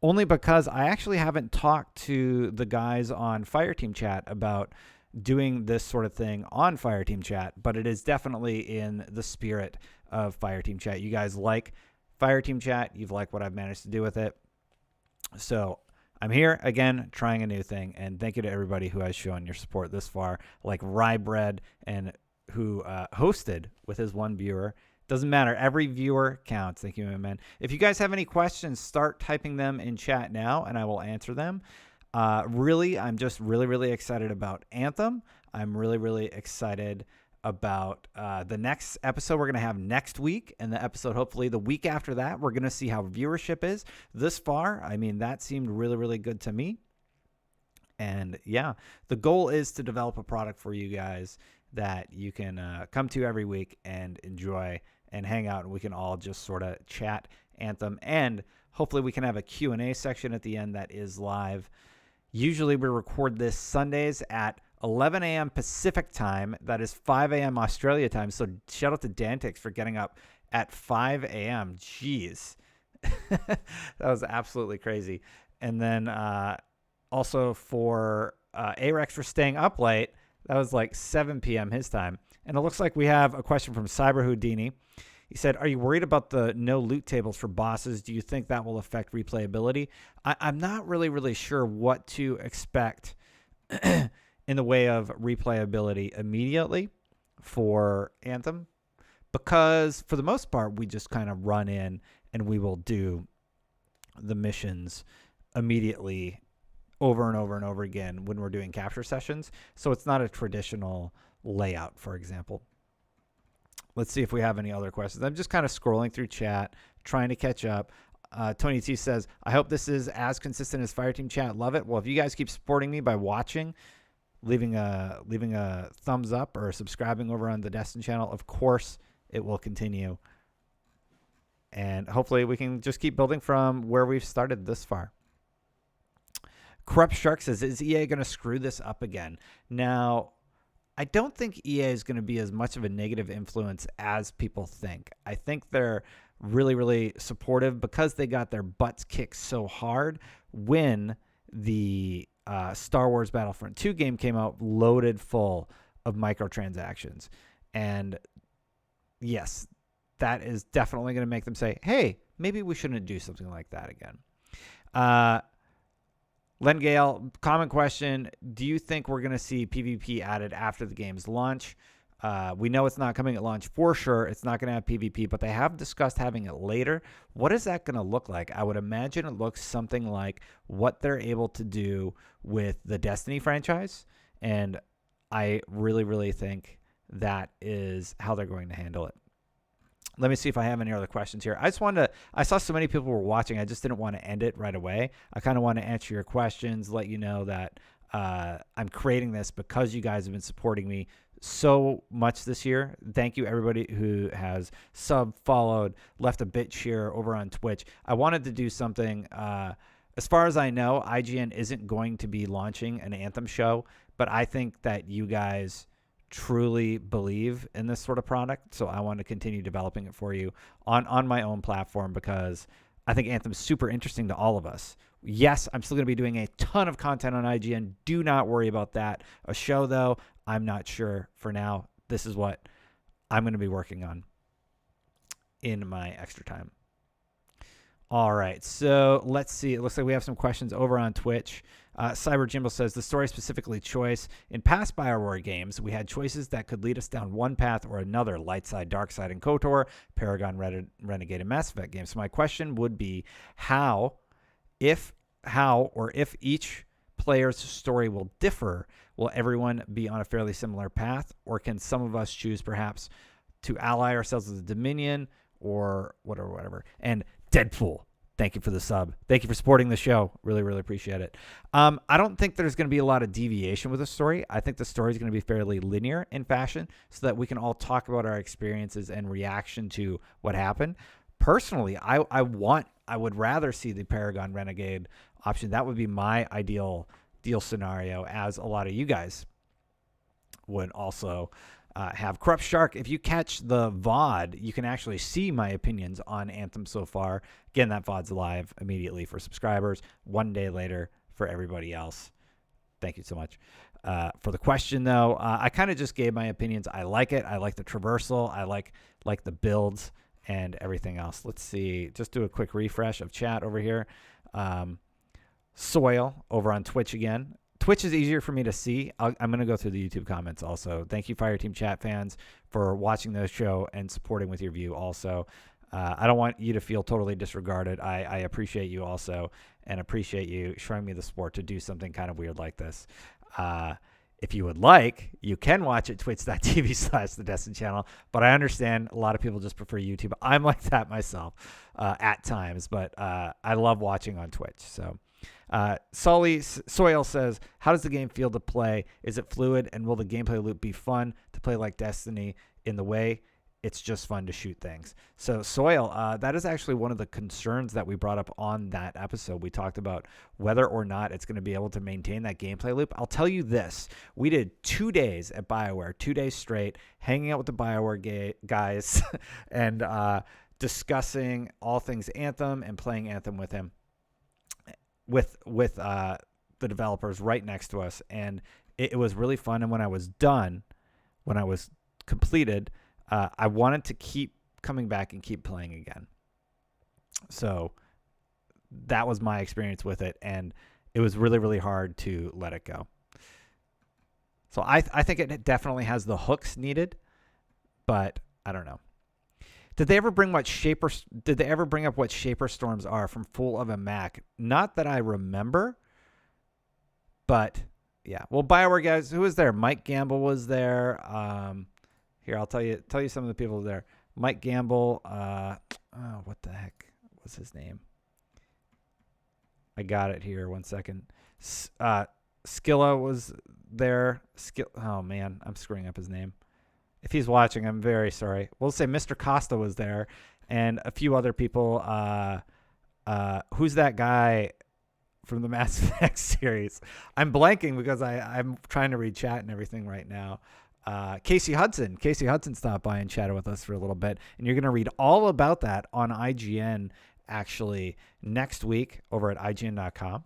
Only because I actually haven't talked to the guys on Fireteam Chat about doing this sort of thing on Fireteam Chat, but it is definitely in the spirit of Fireteam Chat. You guys like Fireteam Chat. You've liked what I've managed to do with it. So I'm here again trying a new thing, and thank you to everybody who has shown your support this far, like Rye Bread, and who hosted with his one viewer. Doesn't matter. Every viewer counts. Thank you, my man. If you guys have any questions, start typing them in chat now, and I will answer them. Really, I'm just really, really excited about Anthem. I'm really, really excited about the next episode we're going to have next week, and the episode hopefully the week after that. We're going to see how viewership is this far. I mean, that seemed really, really good to me. And yeah, the goal is to develop a product for you guys that you can come to every week and enjoy and hang out, and we can all just sort of chat Anthem. And hopefully we can have a Q&A section at the end that is live. Usually we record this Sundays at 11 a.m. Pacific time. That is 5 a.m. Australia time. So shout out to Dantics for getting up at 5 a.m. Jeez. That was absolutely crazy. And then also for Arekkz for staying up late. That was like 7 p.m. his time. And it looks like we have a question from Cyber Houdini. He said, are you worried about the no loot tables for bosses? Do you think that will affect replayability? I'm not really sure what to expect in the way of replayability immediately for Anthem, because for the most part, we just kind of run in and we will do the missions immediately over and over and over again when we're doing capture sessions. So it's not a traditional layout, for example. Let's see if we have any other questions. I'm just kind of scrolling through chat, trying to catch up. Tony T says, I hope this is as consistent as Fireteam Chat. Love it. Well, if you guys keep supporting me by watching, leaving a thumbs up or subscribing over on the Destin channel, of course it will continue. And hopefully we can just keep building from where we've started this far. Corrupt Shark says, is EA going to screw this up again? Now, I don't think EA is going to be as much of a negative influence as people think. I think they're really supportive because they got their butts kicked so hard when the Star Wars Battlefront 2 game came out loaded full of microtransactions. And yes, that is definitely going to make them say, hey, maybe we shouldn't do something like that again. Len Gale, common question. Do you think we're going to see PvP added after the game's launch? We know it's not coming at launch for sure. It's not going to have PvP, but they have discussed having it later. What is that going to look like? I would imagine it looks something like what they're able to do with the Destiny franchise. And I really think that is how they're going to handle it. Let me see if I have any other questions here. I saw so many people were watching. I just didn't want to end it right away. I kind of want to answer your questions, let you know that I'm creating this because you guys have been supporting me so much this year. Thank you, everybody who has followed, left a bit share over on Twitch. I wanted to do something. As far as I know, IGN isn't going to be launching an Anthem show, but I think that you guys truly believe in this sort of product, so I want to continue developing it for you on my own platform because I think Anthem is super interesting to all of us. Yes, I'm still going to be doing a ton of content on IGN. Do not worry about that. A show, though, I'm not sure for now. This is what I'm going to be working on in my extra time. All right, so let's see. It looks like we have some questions over on Twitch. Cyber Jimbo says, the story specifically choice. In past BioWare games, we had choices that could lead us down one path or another, light side, dark side, and KOTOR, Paragon, Renegade, and Mass Effect games. So my question would be how if each player's story will differ, will everyone be on a fairly similar path, or can some of us choose perhaps to ally ourselves with the Dominion or whatever. And Deadpool, thank you for the sub. Thank you for supporting the show. Really appreciate it. I don't think there's going to be a lot of deviation with the story. I think the story is going to be fairly linear in fashion so that we can all talk about our experiences and reaction to what happened. Personally, I would rather see the Paragon Renegade option. That would be my ideal deal scenario, as a lot of you guys would also have. Corrupt Shark, if you catch the VOD, you can actually see my opinions on Anthem so far. Again, that VOD's live immediately for subscribers, 1 day later for everybody else. Thank you so much. For the question, though, I kind of just gave my opinions. I like it. I like the traversal. I like the builds and everything else. Let's see. Just do a quick refresh of chat over here. Soil over on Twitch again. Twitch is easier for me to see. I'm going to go through the YouTube comments also. Thank you, Fireteam Chat fans, for watching the show and supporting with your view also. I don't want you to feel totally disregarded. I appreciate you also and appreciate you showing me the support to do something kind of weird like this. If you would like, you can watch it twitch.tv/The Destin Channel. But I understand a lot of people just prefer YouTube. I'm like that myself at times, but I love watching on Twitch. So Sully Soil says, how does the game feel to play? Is it fluid? And will the gameplay loop be fun to play like Destiny in the way it's just fun to shoot things? So Soil, that is actually one of the concerns that we brought up on that episode. We talked about whether or not it's going to be able to maintain that gameplay loop. I'll tell you this. We did 2 days at BioWare, 2 days straight, hanging out with the BioWare guys and discussing all things Anthem and playing Anthem with him, with the developers right next to us. And it was really fun. And when I was done, when I was completed, I wanted to keep coming back and keep playing again. So that was my experience with it, and it was really, really hard to let it go. So I think it definitely has the hooks needed, but I don't know. Did they ever bring up what shaper storms are from Fool of a Mac? Not that I remember, but yeah. Well, BioWare guys, who was there? Mike Gamble was there. Here, I'll tell you some of the people there. Mike Gamble. What the heck was his name? I got it here. 1 second. Skilla was there. Oh man, I'm screwing up his name. If he's watching, I'm very sorry. We'll say Mr. Costa was there, and a few other people. Who's that guy from the Mass Effect series? I'm blanking because I'm trying to read chat and everything right now. Casey Hudson stopped by and chatted with us for a little bit, and you're going to read all about that on IGN actually next week over at IGN.com.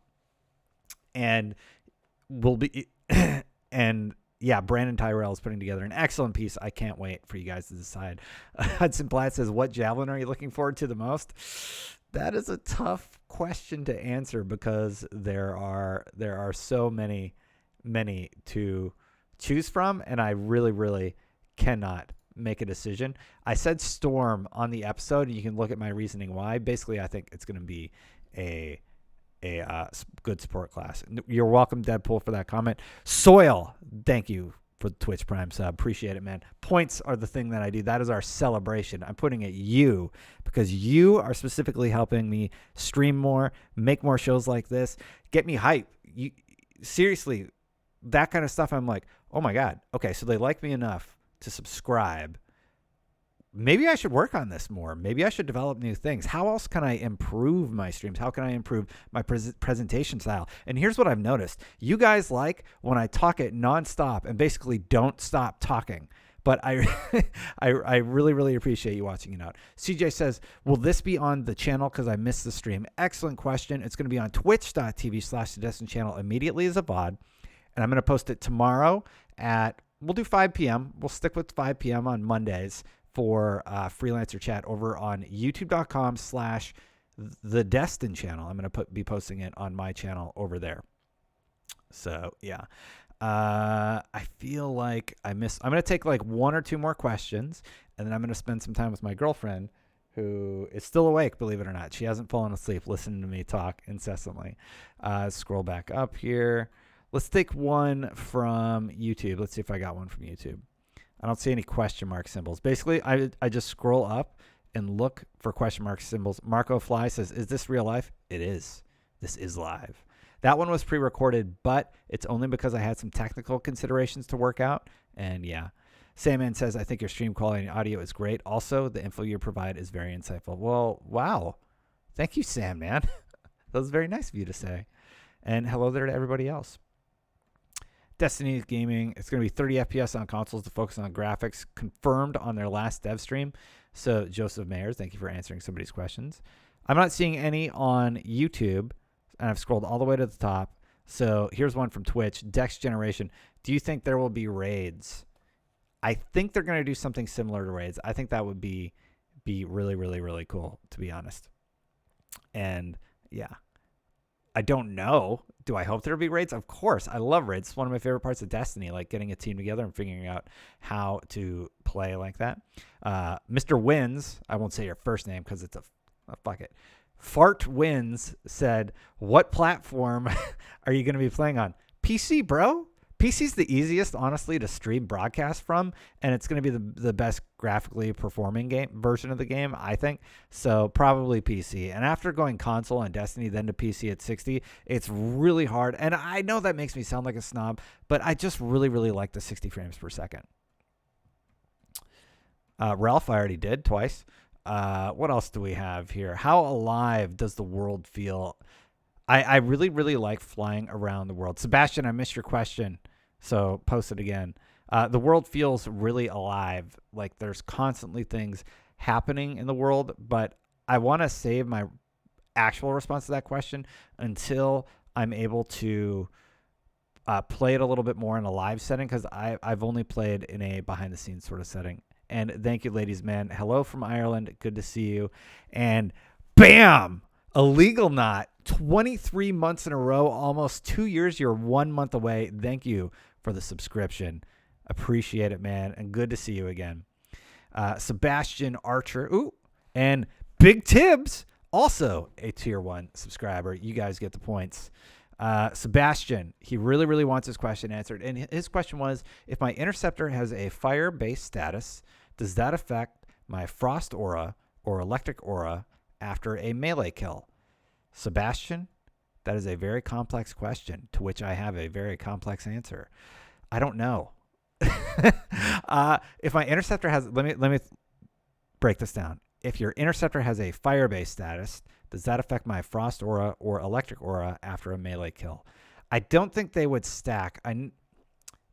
And we'll be and yeah, Brandon Tyrell is putting together an excellent piece. I can't wait for you guys to decide. Hudson Platt says, what Javelin are you looking forward to the most? That is a tough question to answer because there are so many to choose from, and I really, really cannot make a decision. I said Storm on the episode, and you can look at my reasoning why. Basically, I think it's going to be a good support class. You're welcome, Deadpool, for that comment. Soil, thank you for the Twitch Prime sub. Appreciate it, man. Points are the thing that I do. That is our celebration. I'm putting it you because you are specifically helping me stream more, make more shows like this, get me hype. You seriously, that kind of stuff. I'm like, oh my God. Okay, so they like me enough to subscribe. Maybe I should work on this more. Maybe I should develop new things. How else can I improve my streams? How can I improve my presentation style? And here's what I've noticed. You guys like when I talk it nonstop and basically don't stop talking. But I really, really appreciate you watching it out. CJ says, will this be on the channel because I missed the stream? Excellent question. It's going to be on twitch.tv/The Destin Channel immediately as a VOD. And I'm going to post it tomorrow we'll do 5 p.m. We'll stick with 5 p.m. on Mondays for Freelancer chat over on youtube.com/The Destin Channel. I'm going to be posting it on my channel over there. So, yeah. I feel like I'm going to take like 1 or 2 more questions, and then I'm going to spend some time with my girlfriend, who is still awake, believe it or not. She hasn't fallen asleep listening to me talk incessantly. Scroll back up here. Let's take one from YouTube. Let's see if I got one from YouTube. I don't see any question mark symbols. Basically, I just scroll up and look for question mark symbols. Marco Fly says, is this real life? It is. This is live. That one was pre-recorded, but it's only because I had some technical considerations to work out. And yeah. Sandman says, I think your stream quality and audio is great. Also, the info you provide is very insightful. Well, wow. Thank you, Sandman. That was very nice of you to say. And hello there to everybody else. Destiny Gaming, it's going to be 30 FPS on consoles to focus on graphics, confirmed on their last dev stream. So, Joseph Mayers, thank you for answering somebody's questions. I'm not seeing any on YouTube, and I've scrolled all the way to the top. So, here's one from Twitch. Dex Generation, do you think there will be raids? I think they're going to do something similar to raids. I think that would be really, really, really cool, to be honest. And, yeah. I don't know. Do I hope there'll be raids? Of course. I love raids. It's one of my favorite parts of Destiny, like getting a team together and figuring out how to play like that. Mr. Wins, I won't say your first name because it's fuck it. Fart Wins said, what platform are you going to be playing on? PC, bro. PC's the easiest, honestly, to stream broadcast from, and it's going to be the best graphically performing game version of the game, I think. So probably PC. And after going console on Destiny, then to PC at 60, it's really hard. And I know that makes me sound like a snob, but I just really, really like the 60 frames per second. Ralph, I already did twice. What else do we have here? How alive does the world feel? I really, really like flying around the world. Sebastian, I missed your question, so post it again. The world feels really alive. Like there's constantly things happening in the world, but I want to save my actual response to that question until I'm able to play it a little bit more in a live setting, because I've only played in a behind-the-scenes sort of setting. And thank you, ladies, man. Hello from Ireland. Good to see you. And bam! Illegal Knot. 23 months in a row, almost 2 years. You're 1 month away. Thank you for the subscription. Appreciate it, man. And good to see you again. Sebastian Archer. Ooh. And Big Tibbs, also a tier 1 subscriber. You guys get the points. Sebastian, he really, really wants his question answered. And his question was, if my Interceptor has a fire-based status, does that affect my Frost Aura or Electric Aura after a melee kill? Sebastian, that is a very complex question to which I have a very complex answer. I don't know. If my Interceptor has, let me break this down. If your Interceptor has a fire-based status, does that affect my Frost Aura or Electric Aura after a melee kill? I don't think they would stack.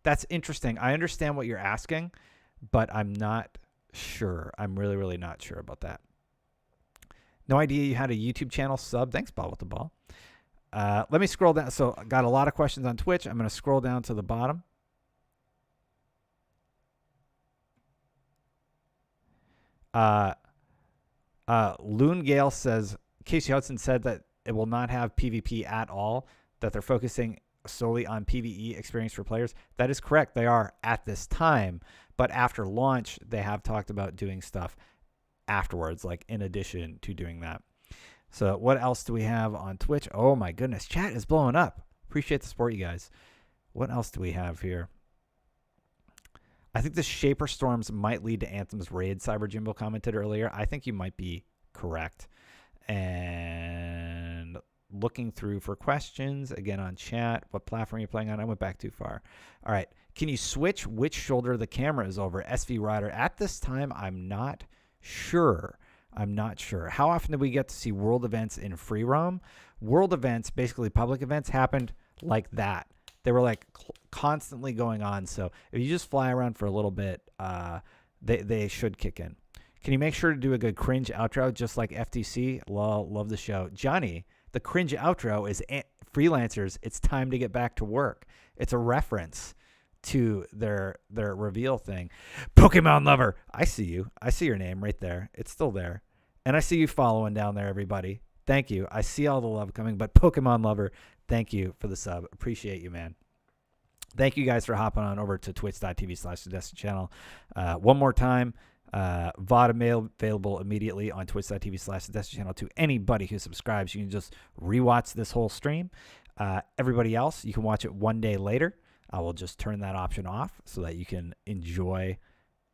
That's interesting. I understand what you're asking, but I'm not sure. I'm really, really not sure about that. No idea you had a YouTube channel sub. Thanks, Ball with the Ball. Let me scroll down. So I got a lot of questions on Twitch. I'm going to scroll down to the bottom. Loon Gale says, Casey Hudson said that it will not have PvP at all, that they're focusing solely on PvE experience for players. That is correct. They are at this time, but after launch, they have talked about doing stuff afterwards, like in addition to doing that. So what else do we have on Twitch? Oh my goodness, chat is blowing up. Appreciate the support, you guys. What else do we have here? I think the Shaper Storms might lead to Anthem's raid, Cyber Jimbo commented earlier. I think you might be correct. And looking through for questions, again on chat, what platform are you playing on? I went back too far. All right. Can you switch which shoulder the camera is over? SV Rider. At this time, I'm not sure. How often do we get to see world events in free roam? World events, basically public events, happened like that. They were like constantly going on. So if you just fly around for a little bit, they should kick in. Can you make sure to do a good cringe outro just like FTC? Love the show. Johnny, the cringe outro is Freelancers. It's time to get back to work. It's a reference to their reveal thing. Pokemon Lover. I see you. I see your name right there. It's still there. And I see you following down there, everybody. Thank you. I see all the love coming, but Pokemon Lover, thank you for the sub. Appreciate you, man. Thank you guys for hopping on over to twitch.tv/the channel. One more time, VOD available immediately on twitch.tv/the channel to anybody who subscribes. You can just rewatch this whole stream. Everybody else, you can watch it one day later. I will just turn that option off so that you can enjoy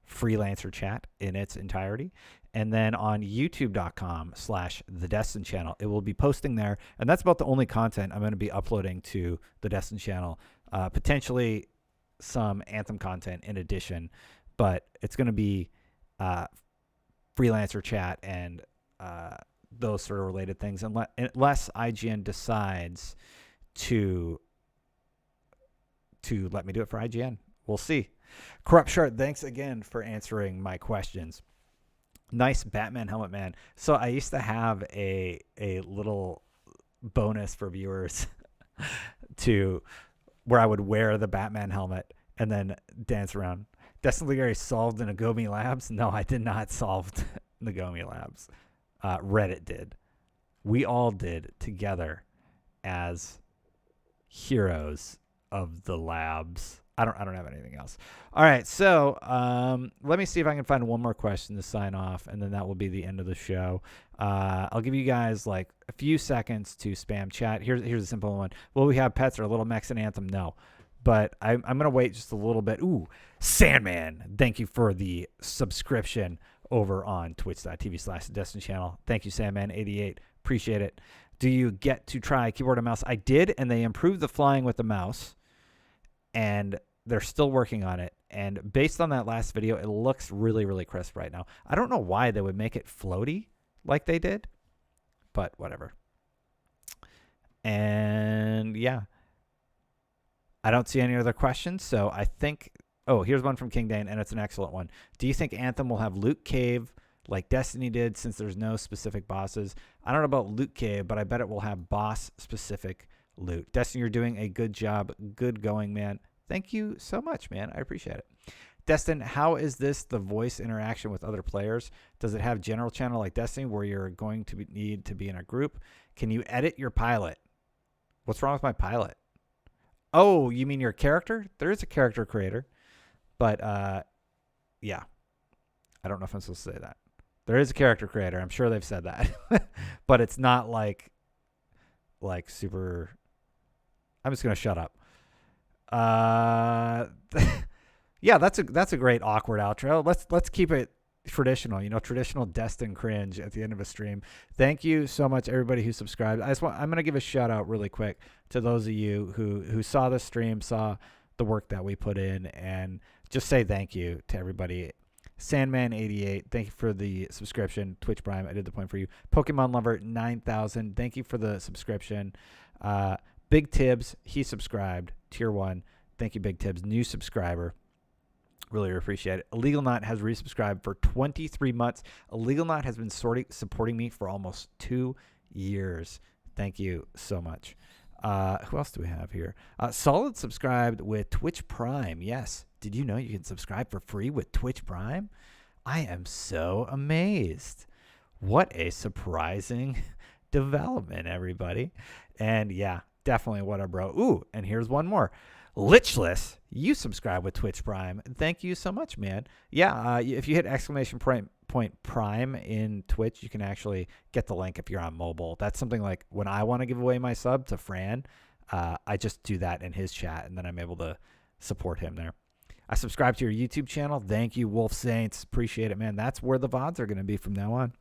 Freelancer chat in its entirety. And then on youtube.com/the Destin channel, it will be posting there. And that's about the only content I'm going to be uploading to the Destin channel. Potentially some Anthem content in addition, but it's going to be Freelancer chat and those sort of related things, unless IGN decides to let me do it for IGN. We'll see. Corrupt Shard, thanks again for answering my questions. Nice Batman helmet, man. So I used to have a little bonus for viewers to where I would wear the Batman helmet and then dance around. Destiny Gary solved the Nagomi Labs. No, I did not solve Nagomi Labs. Reddit did. We all did together as heroes of the labs. I don't have anything else. All right, so let me see if I can find one more question to sign off, and then that will be the end of the show. I'll give you guys like a few seconds to spam chat. Here's a simple one. Will we have pets or Little Mechs in Anthem? No. but I'm going to wait just a little bit. Ooh, Sandman, thank you for the subscription over on twitch.tv/Destiny channel. Thank you, Sandman88. Appreciate it. Do you get to try keyboard and mouse? I did, and they improved the flying with the mouse, and they're still working on it. And based on that last video, it looks really, really crisp right now. I don't know why they would make it floaty like they did, but whatever. And yeah, I don't see any other questions. So I think, oh, here's one from King Dane, and it's an excellent one. Do you think Anthem will have loot cave like Destiny did, since there's no specific bosses? I don't know about loot cave, but I bet it will have boss specific loot. Destiny, you're doing a good job. Good going, man. Thank you so much, man. I appreciate it. Destin, how is this the voice interaction with other players? Does it have general channel like Destiny where you're going to need to be in a group? Can you edit your pilot? What's wrong with my pilot? Oh, you mean your character? There is a character creator. But, yeah. I don't know if I'm supposed to say that. There is a character creator. I'm sure they've said that. But it's not like super... I'm just going to shut up. Yeah, that's a great awkward outro. Let's keep it traditional, traditional Destin cringe at the end of a stream. Thank you so much, everybody who subscribed. I'm gonna give a shout out really quick to those of you who saw the stream, saw the work that we put in, and just say thank you to everybody. Sandman88, thank you for the subscription. Twitch Prime, I did the point for you. Pokemon Lover 9000, thank you for the subscription. Big Tibbs, he subscribed, tier 1. Thank you, Big Tibbs, new subscriber. Really appreciate it. Illegal Knot has resubscribed for 23 months. Illegal Knot has been supporting me for almost 2 years. Thank you so much. Who else do we have here? Solid subscribed with Twitch Prime. Yes. Did you know you can subscribe for free with Twitch Prime? I am so amazed. What a surprising development, everybody. And yeah, definitely what a bro. Ooh, and here's one more. Lichless, you subscribe with Twitch Prime. Thank you so much, man. Yeah, if you hit !point Prime in Twitch, you can actually get the link if you're on mobile. That's something like when I want to give away my sub to Fran, I just do that in his chat, and then I'm able to support him there. I subscribe to your YouTube channel. Thank you, Wolf Saints. Appreciate it, man. That's where the VODs are going to be from now on.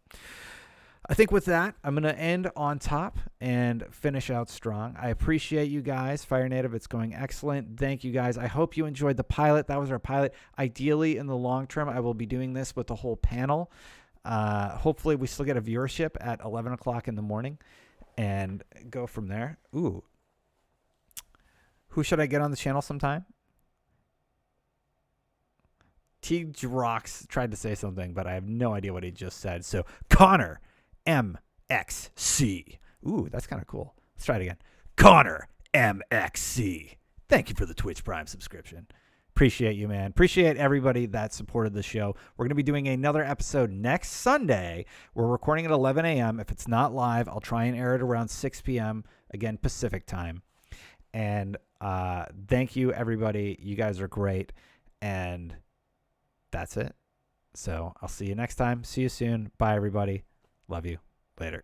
I think with that, I'm going to end on top and finish out strong. I appreciate you guys. Fire Native, it's going excellent. Thank you guys. I hope you enjoyed the pilot. That was our pilot. Ideally, in the long term, I will be doing this with the whole panel. Hopefully, we still get a viewership at 11 o'clock in the morning and go from there. Ooh. Who should I get on the channel sometime? T-Drox tried to say something, but I have no idea what he just said. So, Connor MXC. Ooh, that's kind of cool. Let's try it again. Connor MXC. Thank you for the Twitch Prime subscription. Appreciate you, man. Appreciate everybody that supported the show. We're going to be doing another episode next Sunday. We're recording at 11 a.m. If it's not live, I'll try and air it around 6 p.m. Again, Pacific time. And thank you, everybody. You guys are great. And that's it. So I'll see you next time. See you soon. Bye, everybody. Love you. Later.